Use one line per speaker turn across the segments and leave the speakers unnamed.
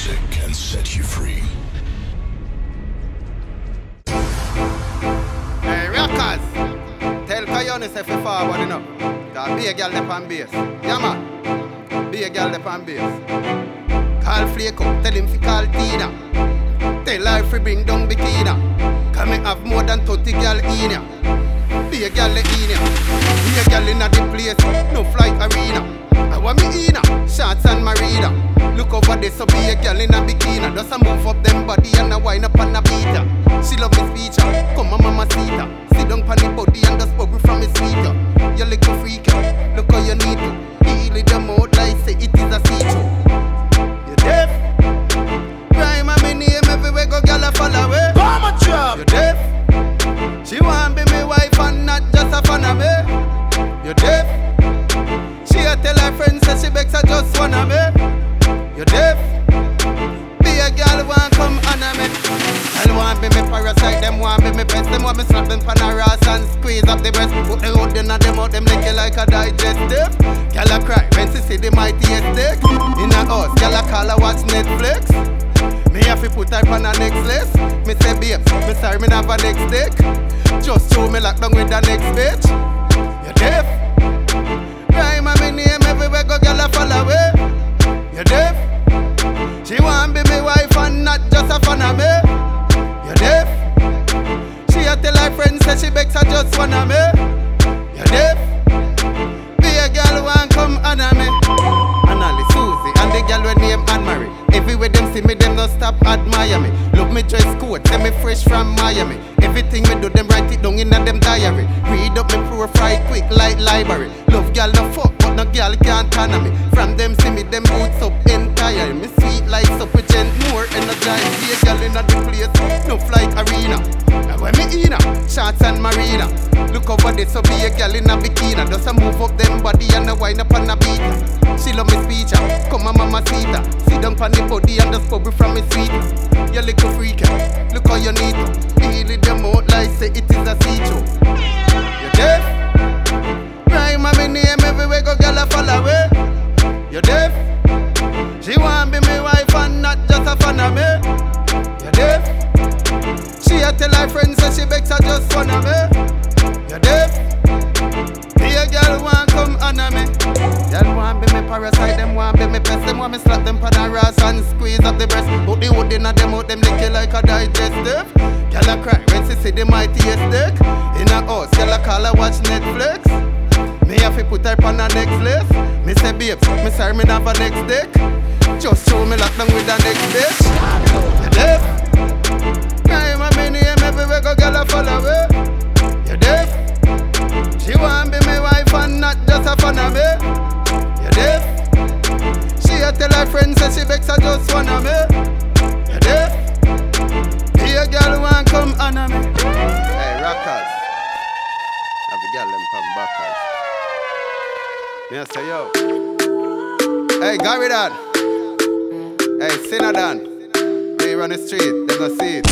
Music can set you free.
Hey, Rockers! Tell Coyonis if you forward, you know. Cause be a girl up on bass. Yeah, man. Be a girl up on bass. Call Flake up, tell him fi call Tina. Tell her fi bring down Bikina. Cause me have more than 30 girl in ya. Be a girl in ya. Be a girl in the place, no flight arena. I want me in ya, shots and marina. Look over there, so be a girl in a bikini. Just a move up them body and a wind up on a beater. She love me speech, come on mama Sita. Sit down pon the body and just bubble from his sweeter. You little freak, look how you need to. Heal them out like say it is a see-through. You deaf? Crime and me name everywhere go girl a follow away.
Come on, job.
You deaf? She want be me wife and not just a fan of me. You deaf? She a tell her friends that she begs her just wanna me. You deaf? Be a girl want come honor me. Girl want be me parasite, them want be me pest. Them want me slap them pan her ass and squeeze up the breast. Put the hood in them out, them lick it like a digestive. Girl a cry when she see the mightiest dick. In a house, girl a call her watch Netflix. Me have to put her on the next list. Me say babes, me sorry me not have a next dick. Just show me lock down with the next bitch. You deaf? Crime and me name everywhere go girl a follow away. You deaf? She want be me wife and not just a fan of me. You deaf? She a tell her friends that she begs her just wanna me. You deaf? Be a girl want come honor me. Annalie, Susie and the girl we name Anne-Marie. Everywhere them see me, them don't stop admire me. Look me dress code, say me fresh from Miami. Everything me do, them write it down in a them diary. Read up me profile quick like library. Love girl no fuck, but no girl can't turn me. From them see me, them boots up entire. Me sweet like supper gent, more energized. Be a girl in a the place, no flight arena. And when me in shots and marina. Look over there, so be a girl in a bikini. Just a move up them body and a wind up on a beat. She love me speech, come on mama Sita. Sit down on the body and just bubble from me sweet. You little freak, look how you need to. Heal it them out like say it is a see-through. You deaf? Crime and me name everywhere go girl a follow away. You deaf? She want be me wife and not just a fan of me. You deaf? She a tell her friends that she begs her just wanna me. You deaf? Be a girl want come honor me. Girl want be me parasite, them want be me pest. Them want me slap them pan her ass and squeeze up the breast. Put the hood in a them out, them lick it like a digestive. Girl a cry when she see the mightiest dick. In a house, girl a call her watch Netflix. Me have to put her on the next list. Me say babes, me sorry me not have a next dick. Just show me lock down with the next bitch. You deaf? Crime and me name everywhere go girl a follow away. You deaf? She want be me wife and not just a fan of me. You deaf? She a tell her friends that she begs her just wanna me. You deaf? Be a girl want come honor me. Hey Rockers, have the girl them come backers. Me a say yo. Hey Gary Dan. Hey Sinner Dan. We run the street, they go see it.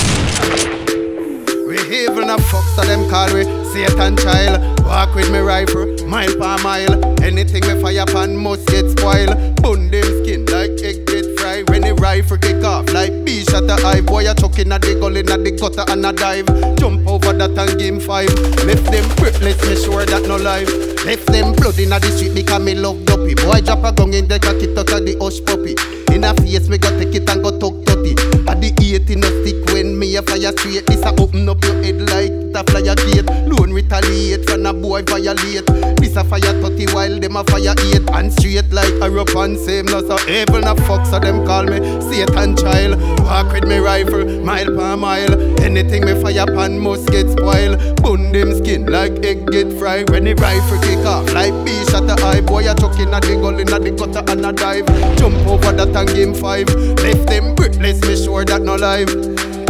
We evil na fuck, so them call we Satan child. Walk with me rifle, mile per mile. Anything we fire pan must get spoiled. Bun them skin like egg get fried. When the rifle kick off like bee shot a eye. Boy a chuck in a the gully, in a the gutter and a dive. Jump over that and game 5. Left them breathless, me sure that no life. Left them blood in a the street because me love dopey. Boy drop a gun in the cocky touch of the hush puppy. In a face me go take it and go talk tutty. At the 80 no stick when me a fire straight. This a open up your head like a flyer gate. Lone retaliate when a boy violate. This a fire 30 while them a fire 8. And straight like a rope and same. No so evil na fuck, so them call me Satan child. Walk with me rifle, mile per mile. Anything me fire pan must get spoiled. Bun them skin like egg get fried. When the rifle kick off like bee shot a eye. Boy a chuck in a the gully, in a the gutter and a dive. Jump over that and game 5. Left them breathless, me sure that no life.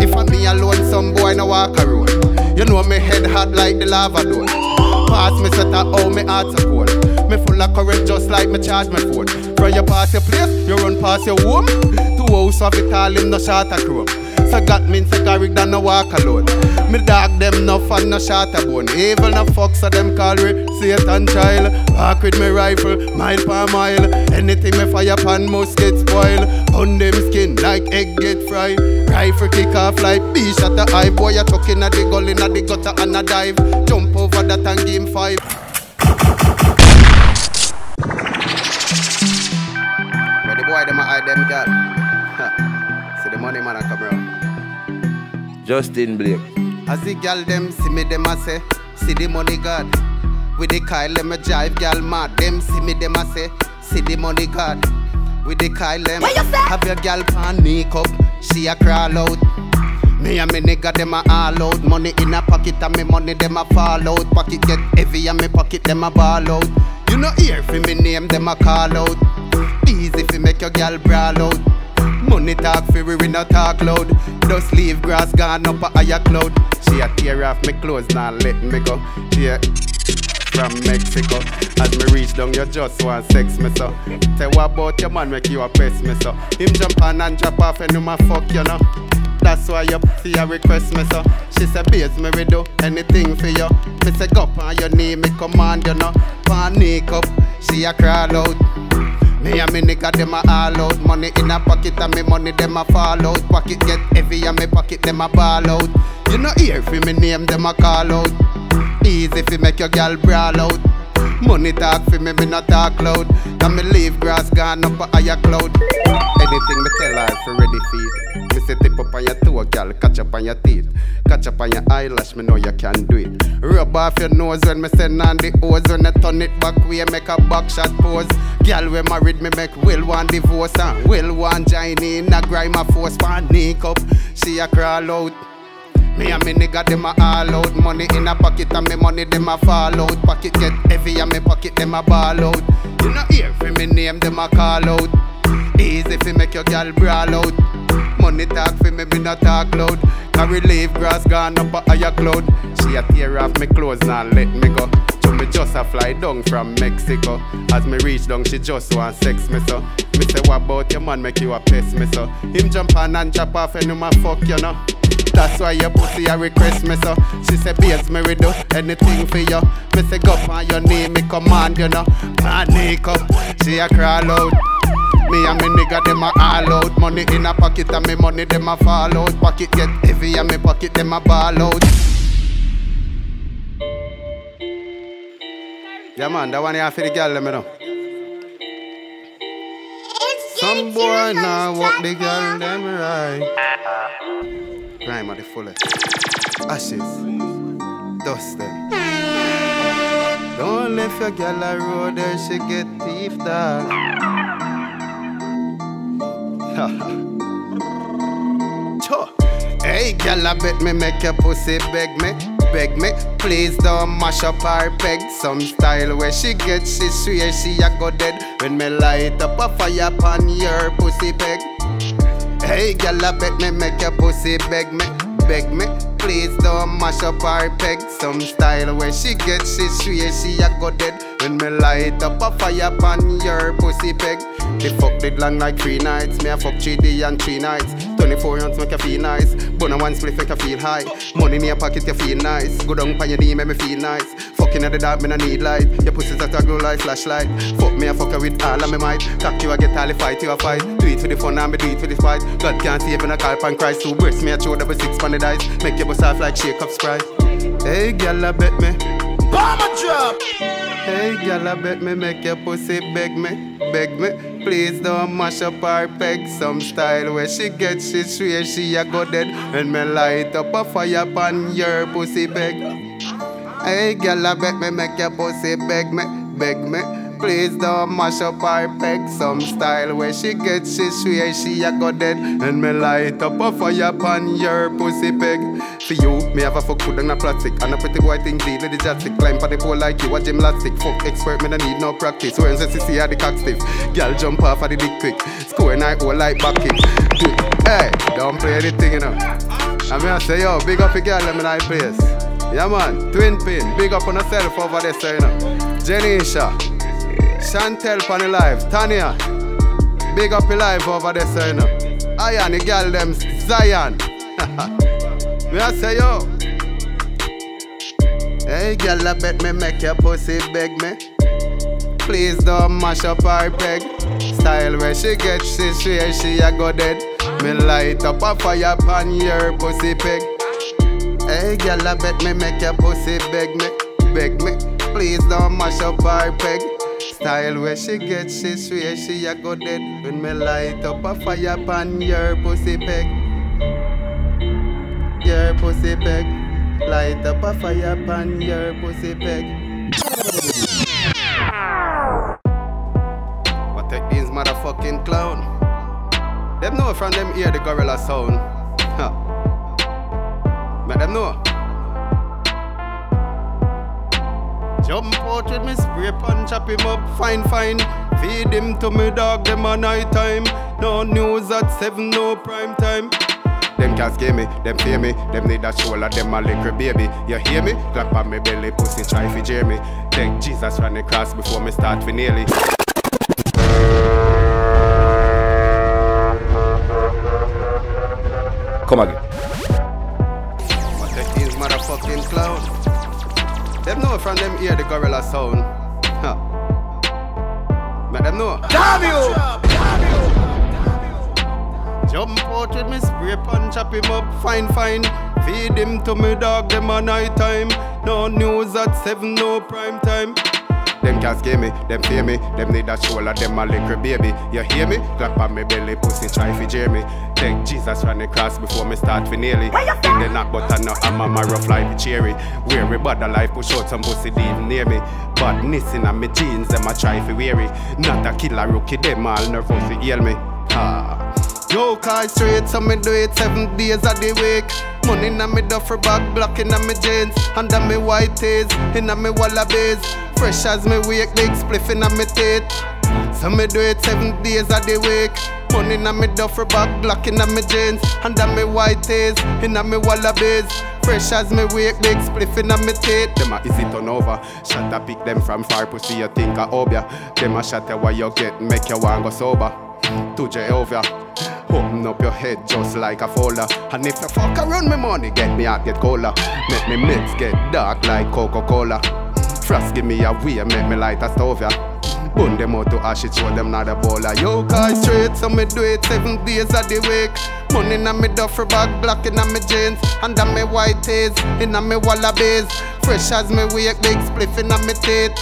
If I me alone, some boy no walk a road. You know me head hot like the lava door. Pass me set a how me heart a cold. Me full of courage just like me charge my phone. From you pass your place, you run past your home. 2 house of it all, him no shot a chrome. So got me in Gary than no walk alone. Me dog them no fun, no shot a bone. Evil no fuck, so them call me Satan child. Walk with me rifle, mile per mile. Anything me fire pan must get spoil. On them skin like egg get fried. Rifle kick off like beast at the eye. Boy you tuck in at the gully, in at the gutter and a dive. Jump over that and game 5. Where the boy them a hide them girl. See the money man a come around.
Justin Blake.
As the gal them see me, them a say, see the money God. With the Kyle, them a jive gal mad. Them see me, them a say, see the money God. With the Kyle, them have your gal panic up, she a crawl out. Me and me nigga, them a all out. Money in a pocket and me money, them a fall out. Pocket get heavy and me pocket, them a ball out. You no hear for me name, them a call out. Easy fi make your gal brawl out. Money talk fi we no talk loud. Just leave grass gone up a higher cloud. She a tear off me clothes, now let me go. Yeah, from Mexico. As me reach down, you just want sex me so. Tell what about your man make you a press me so. Him jump on and drop off and you ma fuck you know. That's why you see a request me so. She say babes me we do anything for you. Me say go up on your knee, me command you know. Panic up, she a crawl out. Me and me nigga them a all out. Money in a pocket and me money them a fall out. Pocket get heavy and me pocket them a ball out. You no hear fi me name them a call out. Easy fi make your gal brawl out. Money talk fi me no talk loud. Can me leave grass gone up a higher cloud. Anything me tell her fi ready feed. Me say tip up on your toe gal, catch up on your teeth. Catch up on your eyelash, me know you can do it. Rub off your nose when me send on the hose. When I turn it back we make a back shot pose. Gal we married me make Will want divorce and Will want join in a grime a force panic up. She a crawl out. Me and me nigga them a all out. Money in a pocket and me money them a fall out. Pocket get heavy and me pocket them a ball out. You no hear fi me name them a call out. Easy fi make your gal brawl out. Money talk fi me no talk loud. Carry leave grass gone up a higher cloud. She a tear off me clothes now let me go. So me just a fly down from Mexico. As me reach down she just want sex me so. Me say what about your man make you a pest me so. Him jump on and drop off and you ma fuck you know. That's why your pussy a request me so. She say babes me we do anything for you. Me say go on your knee me command you know. Panic up, she a crawl out. Me and me nigga them a all out. Money in a pocket and me money them a fall out. Pocket get heavy and me pocket them a ball out. Yeah man, that one here for the girl let me know. Some boy now walk the girl them right. Crime at the fullest. Ashes, dust them. Don't leave your girl a road there, she get teeth dog. Hey, girl, I bet me make your pussy beg me. Please don't mash up her peg. Some style where she get, she swear she a go dead. When me light up a fire upon your pussy peg. Hey, girl, I bet me make your pussy beg me. Please don't mash up her peg. Some style where she get, she swear she a go dead. When me light up a fire upon your pussy peg. The fuck did long like 3 nights. Me a fuck 3 days and 3 nights. 24 rounds make you feel nice. Bun a one split make you feel high. Money in your pocket you feel nice. Go down pan your knee make me feel nice. Fucking at the dark me no need light. Your pussy's at a glow like flashlight. Fuck me a fuck you with all of me might. Cock you a get all the fight you a fight. Do it for the fun and me do it for the spite. God can't save when I call pan Christ. 2 breasts me a throw double 6 pan the dice. Make your bust off like shake up Sprite. Hey girl I bet me bomb drop. Hey girl I bet me make your pussy beg me. Please don't mash up her peg. Some style where she get, she swear she a go dead. When me light up a fire upon your pussy beg. Hey girl I bet me make your pussy beg me. Please don't mash up her peg. Some style where she get, she swear she a go dead. And me light up a fire upon your pussy peg. For you, me have a fuck food and a plastic. And a pretty boy thing deal with the joystick. Climb for the pole like you a gymnastic. Fuck expert, me no need no practice. When see the cock stiff. Girl jump off of the dick quick. Score night all like back it. Hey, don't play anything you know. And me I say yo, big up the girl in my nice place. Yeah man, twin pin, big up on yourself over there so you know. Janisha, Chantel on the live, Tanya, big up the live over there so you know. Ayan, the girl them Zion. Me I say yo, Hey girl, I bet me make your pussy beg me. Please don't mash up her peg. Style where she get, she a go dead. Me light up a fire pan your pussy peg. Hey girl, I bet me make your pussy beg me. Please don't mash up her peg. Style where she get, she a go dead. When me light up a fire pan your pussy peg. Your pussy peg. Light up a fire pan your pussy peg. What take these motherfucking clown? Them know from them hear the gorilla sound. Huh. Make them know. Jump out with me spray pan, chop him up fine. Feed him to me dog, them a night time. No news at 7, no prime time. Them can't scare me, them fear me. Them need a shoulder, them a little baby. You hear me? Clap on me belly, pussy try fi jeer me. Take Jesus run the cross before me start fi nearly.
Come again.
What take these motherfucking clown? Them know from them hear the gorilla sound. Huh. Make them know. Damn you! Jump out with me spray pan, chop him up fine. Feed him to me dog, them a night time. No news at 7, no prime time. Them can't scare me, them fear me. Them need a shoulder, them a little baby. You hear me? Clap on me belly, pussy try fi jeer me. Take Jesus run the cross before me start fi nearly. In the knock but I know I'm a rough life cherry. Weary but the life push out some pussy even near me. Badness in my jeans, them a try fi weary. Not a killer rookie, them all nervous to heal me. Yo, car straight, so me do it 7 days of the week. Money in me duffer bag, black in me jeans. Under me white tees, in me wallabies. Fresh as me wake, big spliff in me teeth. So me do it 7 days of the week. Money in me duffer bag, black in me jeans. Under me white tees, in me wallabies. Fresh as me wake, big spliff in me teeth. Them a easy turn over. Shot a pick them from far, pussy you think I hope ya. Them a shot what you get, make you want go sober. To Jehovah. Open up your head just like a folder. And if you fuck around me money, get me out, get colder. Make me mix get dark like Coca-Cola. Frost give me a way, make me light a stove, yeah. Burn them out to ashes, show them not a bowler. Yo, car straight, so me do it 7 days of the week. Money in me duffer bag, black in me jeans. Under me white tees, in me wallabies. Fresh as me wake, big spliff in me teeth.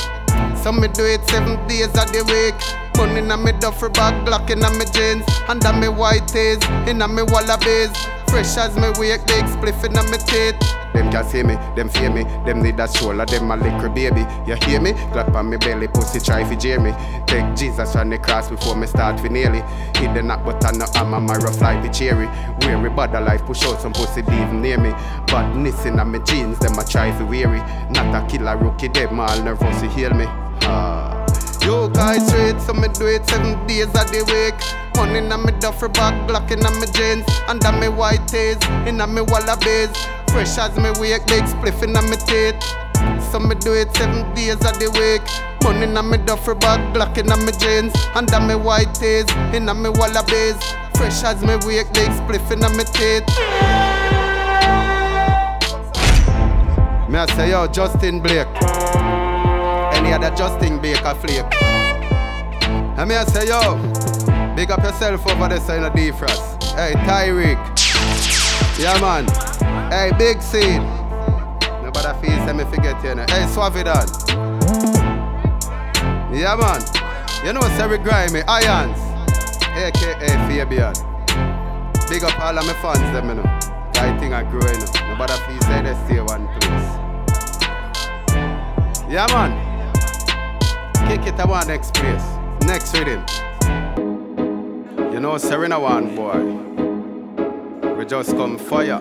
So me do it 7 days of the week. Money in me duffer bag, black in me jeans. Under me white tees, in me wallabies. Fresh as me wake, big spliff in me teeth. Them can't see me, them fear me. Them need a shoulder, them a little baby. You hear me? Clap on me belly, pussy try fi jeer me. Take Jesus on the cross before me start fi nearly. Hit the knock but I know I'm a rough life fi cherry. Weary but the life push out some pussy even near me. Badness in me jeans, them a try fi weary. Not a killer rookie, them all nervous to heal me. Yo, guys straight, so me do it 7 days of the week. Money in me duffer bag, black in me jeans. Under me white tees, in me wallabies. Fresh as me wake, big spliff in me teeth. So me do it 7 days of the week. Money in me duffer bag, black in me jeans. Under me white tees, in me wallabies. Fresh as me wake, big spliff in me teeth. Me I say yo, Justin Blake. Any other Justin Baker flake. And me I say yo, big up yourself over there so in a defrost. Hey Tyreek. Yeah man. Hey Big Seed. Nobody feels let me forget you know. Hey Swavidan. Yeah man. You know Seri Grimy, Irons. AKA Fabian. Big up all of my fans them you know. I think I grow you know. Nobody feels say they stay one place. Yeah man. Kick it to one next place. Next rhythm. You know Serena one boy. We just come fire.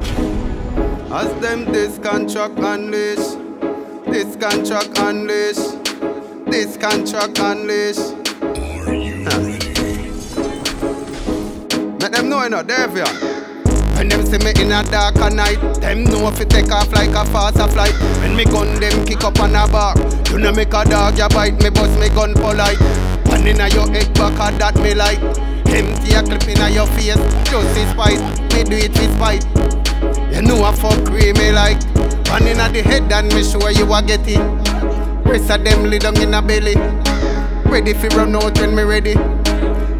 As them this contract unleash. This contract unleash. This contract unleash.
Are you ready?
Make them know you know, Devian. When them see me in a darker night, them know if it take off like a faster flight. When me gun them kick up on a bar, you know make a dog ya bite me bust me gun polite. And inna your head back a that me like. Empty a clip inna your face, just in spite. Me do it with spite. You know I fuck with me like. Pan inna the head and me sure you a get it. Rest of them lay down in a belly. Ready fi run out when me ready.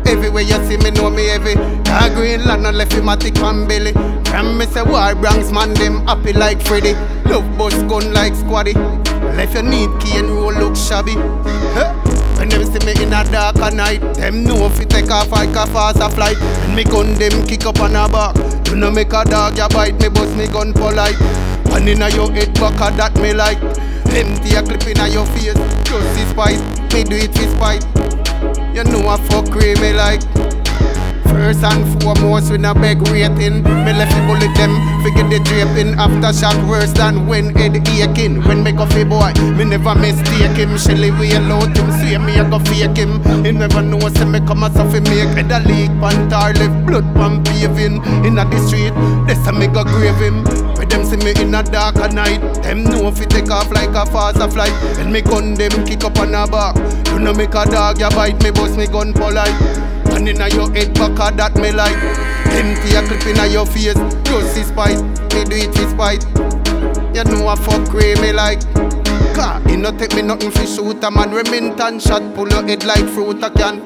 Everywhere you see me know me heavy. Dark green land no left him a tick and belly. From me say war Bronx man them happy like Freddy. Love bus gun like Squaddy. Left your neat key and roll look shabby. Huh? When them see me in a darker night, them know if you take off like a faster flight. And me gun them kick up on a back. You know make a dog ya bite me bust me gun polite. And inna your head back a that me like. Empty a clip inna your face, just this spite. Me do it for spite. You know I fuck with me like. First and foremost, we no beg rating. Me left the bullet them, forget the draping. Aftershock worse than when head aching. When me go fi boy, me never mistake him. Shelly way loud him, see me I go fake him. He never know say me come as if he make head a leak. Pantar left blood pan paving. Inna the street, that's how me go grave him. When them see me in a darker night, them know if it take off like a faster flight. And me gun them kick up on a back. You know make a dog ya bite me bust me gun polite. And inna your head back a that me like. Empty a clip inna your face, just this spite. Me do it for spite. You know I fuck with me like. Car, it no take me nothing fi shoot a man. Remington shot, pull your head like fruit a can.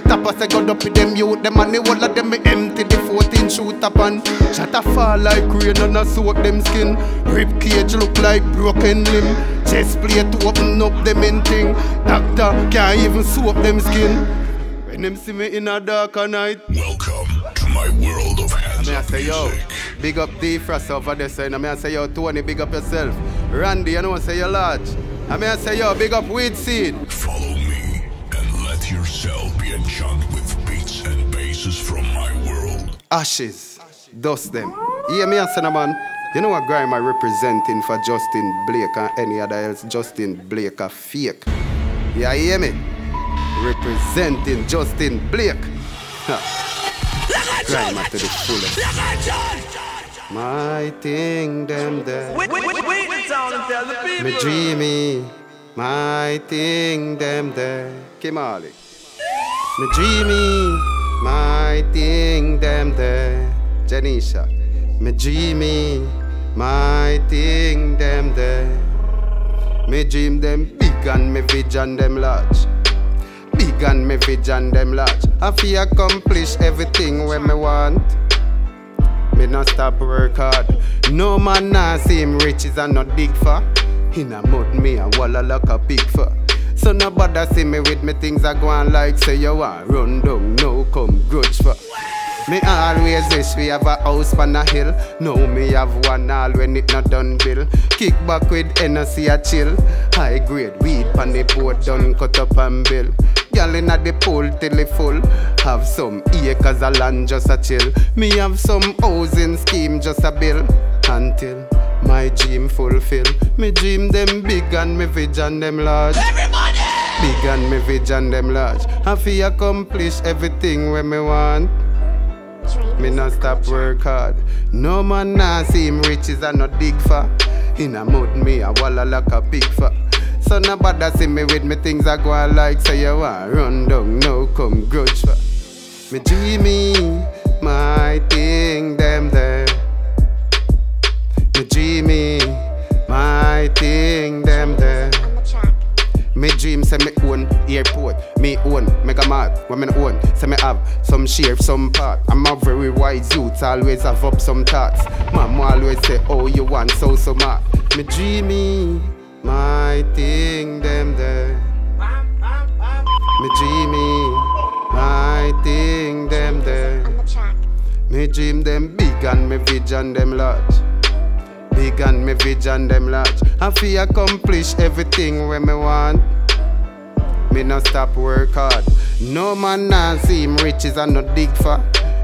Tapas I got up with them youth, them and the whole of them me empty the 14 shoot up and shot a fall like rain and a soak them skin. Rib cage look like broken limb. Chest plate to open up them in thing. Doctor can't even soak them skin. When them see me in a darker night.
Welcome to my world of hands
I
up
say yo,
music.
big up D-Frost over there saying. I say yo Tony, big up yourself. Randy, you know I say you large. I say yo, big up Weed Seed.
Follow me and let yourself be enchanted with beats and basses from my world.
Ashes, dust them. Yeah, me and say man. You know what grime I representing for Justin Blake and any other else. Justin Blake a fake. Yeah, you hear me? Representing Justin Blake. Grime to the fullest. My thing them there.
Wait the town and tell the people.
Me dreamy. My thing them there. Kimali. Me dreamy. My thing them there. Janisha. Me dreamy. My thing them there. Me dream them big and me vision them large. Big and me vision them large. I feel accomplish everything when me want. Me not stop work hard. No man nah see him riches and not dig for. In a mud me a walla like a pig for. So nobody see me with me things I go on like say you want run down, no come grudge for. Me always wish we have a house on a hill. Now me have one all when it not done bill. Kick back with NC a chill. High grade weed pan the boat done cut up and bill. Girl inna the pool till it full. Have some acres of land just a chill. Me have some housing scheme just a bill. Until my dream fulfill. Me dream them big and me vision them large.
Everybody!
Big and me vision them large. I feel accomplish everything when me want. Me not stop work hard. No man nah see him riches and not dig for. In a mud me a walla like a pig for. So nobody see me with me things I go on like say you want run down, no come grudge for. Me dreamy, my thing them there. Me dreamy, my thing them there. Me dream say me own airport, me own mega mart, what me own. Say me have some share, some part. I'm a very wise youth, always have up some thoughts. Mama always say, oh you want so mad. Me dreamy, my thing them there. Me dreamy, my thing them there. Me dream them big and me vision them large. Big and me vision them large. I feel accomplish everything when me want. Me not stop work hard. No man nah see him riches and not dig for.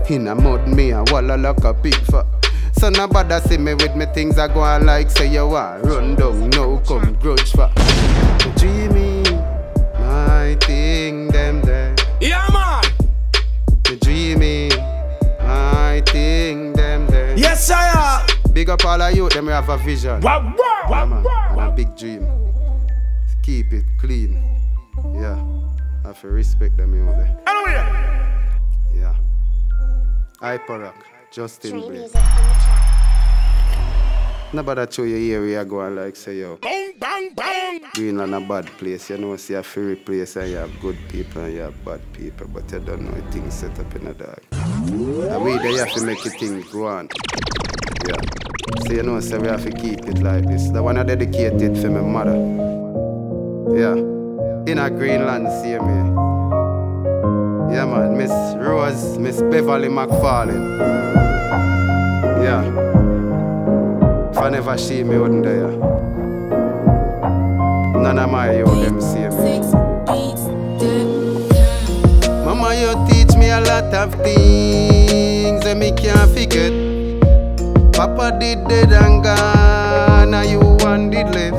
In a mud me a walla like a pig for. So nobody see me with me things I go on like say you want run down, no come grudge for. Me dreamy, my thing them there.
Yeah, man!
Me dreamy, my thing them there.
Yes, sir!
Big up all of you, them we have a vision.
Wow,
Yeah, man, and a big dream. Keep it clean. Yeah, I have to respect them out there. Yeah. Hyper Rock, Justin
Trey
Blake.
music on the track.
Nobody show you area go and like say, yo,
Bang, bang, bang.
Greenland a bad place. You know, see a free place and you have good people and you have bad people, but you don't know things set up in a dog. And we there you have to make your things go on. Yeah. So you know, so we have to keep it like this. The one I dedicated for my mother. Yeah. In a Greenland, see me. Yeah man, Miss Rose, Miss Beverly McFarlane. Yeah. If I never see me, wouldn't there. None of my youth them see me. Mama, you teach me a lot of things that me can't forget. Papa did dead and gone, and you one did live.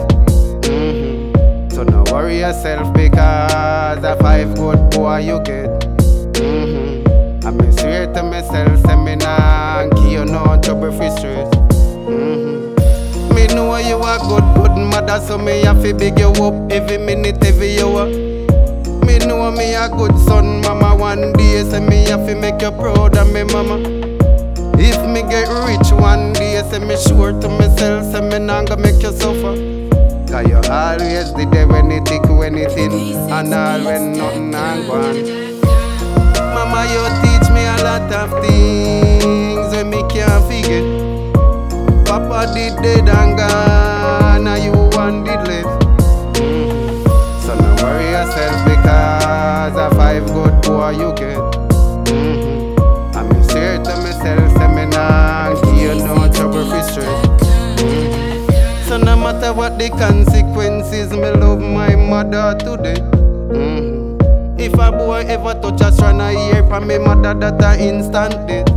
So no worry yourself because a 5 good boy you get. I me swear to myself, say me nah give you no trouble for stress. Me know you a good mother, so me have to big you up every minute, every hour. Me know me a good son, mama. One day, say me have to make you proud of me, mama. If me get rich one day, say me sure to myself, say me nah gonna make you suffer. Cause you always did there when you think anything, and all when nothing and gone. Mama, you teach me a lot of things when me can't forget. Papa did dead and gone, and you one did live. So no worry yourself because a 5 good boy you get. I'm sure to myself, say me nah give you no trouble for stress. So no matter what the consequences, me love my mother today. If a boy ever touch a strand of hair from me mother, that a instant death.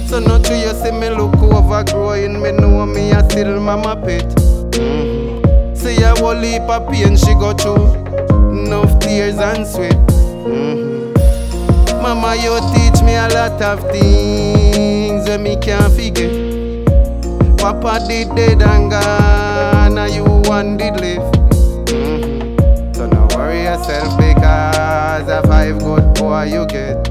So not to you see me look overgrowing, me know me a still mama pet. See a whole heap of pain she go through, enough tears and sweat. Mama, you teach me a lot of things that me can't forget. Papa did dead and gone, and you one did live. So no worry yourself because a 5 good boy you get.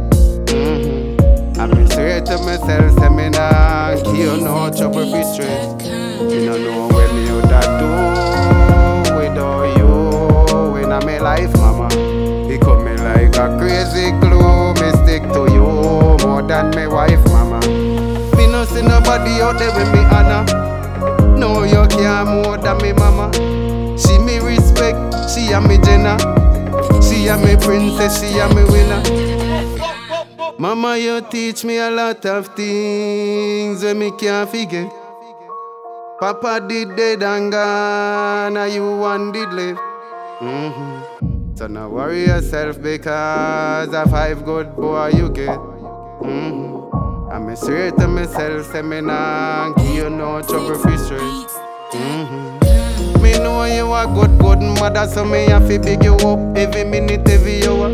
I'm straight to myself, say me nah give you no trouble for stress. Me no know when you that do without you in my life, mama. It come me like a crazy glue, me stick to you more than my wife, mama. Me no see nobody out there with me honor. No, you care more than me, mama. She me respect, she a me Jenna. She a me princess, she a me winner. Mama, you teach me a lot of things when me can't forget. Papa did dead and gone, and you one did live. So no worry yourself because a 5 good boy you get. I'm straight to myself, say me nah give you no trouble for stress. Me know you a good mother, so me have to big you up every minute, every hour.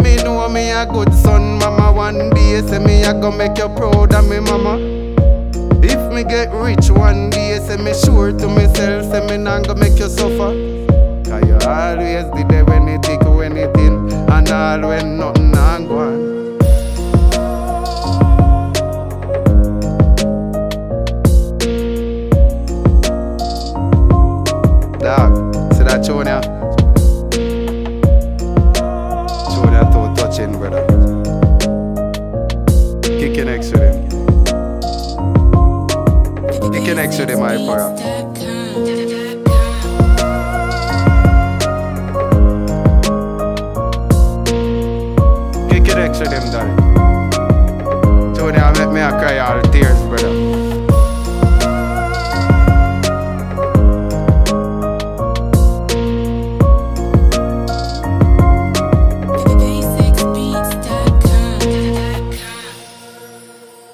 Me know me a good son, mama. One day, say me a go make you proud of me, mama. If me get rich one day, say me sure to myself, say me nah gonna make you suffer. Cause you always did there when you think of anything, and all when nothing and go on. Dog, see that tune ya? Tune ya too touching, brother. Kick it next to them. Kick it next to them, my para. Kick it next to them, darling. Tune ya make me a cry all tears, brother.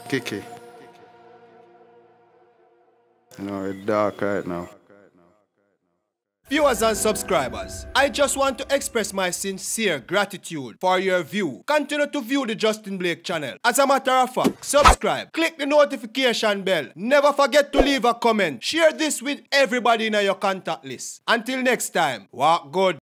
Kiki. You know, it's dark right now.
Viewers and subscribers, I just want to express my sincere gratitude for your view. Continue to view the Justin Blake channel. As a matter of fact, subscribe, click the notification bell. Never forget to leave a comment. Share this with everybody in your contact list. Until next time, walk good.